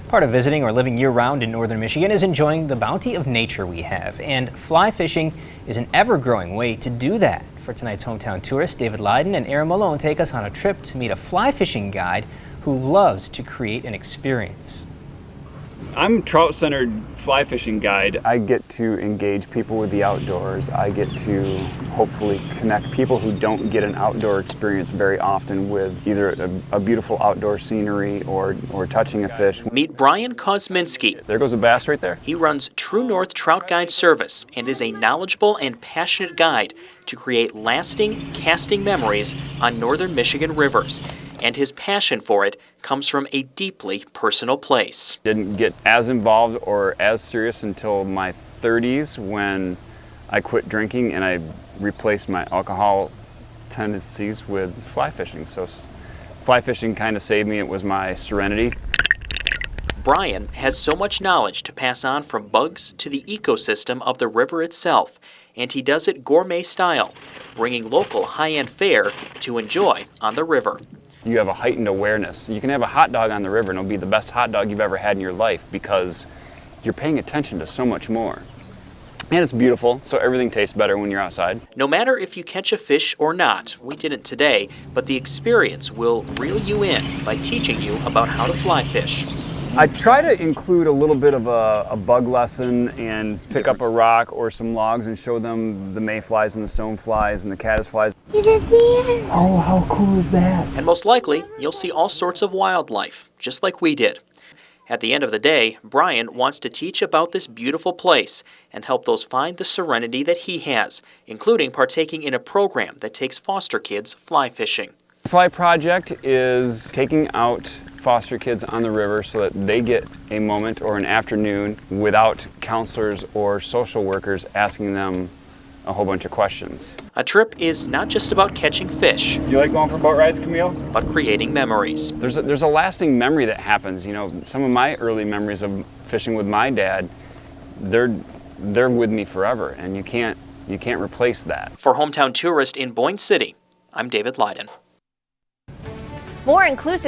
Part of visiting or living year-round in northern Michigan is enjoying the bounty of nature we have, and fly fishing is an ever-growing way to do that. For tonight's hometown tourist, David Lyden and Erin Malone take us on a trip to meet a fly fishing guide who loves to create an experience. I'm a trout-centered fly fishing guide. I get to engage people with the outdoors. I get to hopefully connect people who don't get an outdoor experience very often with either a beautiful outdoor scenery or touching a fish. Meet Brian Kosminski. There goes a bass right there. He runs True North Trout Guide Service and is a knowledgeable and passionate guide to create lasting casting memories on northern Michigan rivers. And his passion for it comes from a deeply personal place. Didn't get as involved or as serious until my 30s when I quit drinking and I replaced my alcohol tendencies with fly fishing. So fly fishing kind of saved me. It was my serenity. Brian has so much knowledge to pass on from bugs to the ecosystem of the river itself, and he does it gourmet style, bringing local high-end fare to enjoy on the river. You have a heightened awareness. You can have a hot dog on the river and it'll be the best hot dog you've ever had in your life because you're paying attention to so much more. And it's beautiful, so everything tastes better when you're outside. No matter if you catch a fish or not, we didn't today, but the experience will reel you in by teaching you about how to fly fish. I try to include a little bit of a bug lesson and pick up a rock or some logs and show them the mayflies and the stoneflies and the caddisflies. Oh, how cool is that? And most likely, you'll see all sorts of wildlife, just like we did. At the end of the day, Brian wants to teach about this beautiful place and help those find the serenity that he has, including partaking in a program that takes foster kids fly fishing. The Fly Project is taking out foster kids on the river so that they get a moment or an afternoon without counselors or social workers asking them a whole bunch of questions. A trip is not just about catching fish. You like going for boat rides, Camille? But creating memories. There's a lasting memory that happens. You know, some of my early memories of fishing with my dad, they're with me forever, and you can't replace that. For Hometown Tourist in Boyne City, I'm David Lyden. More inclusive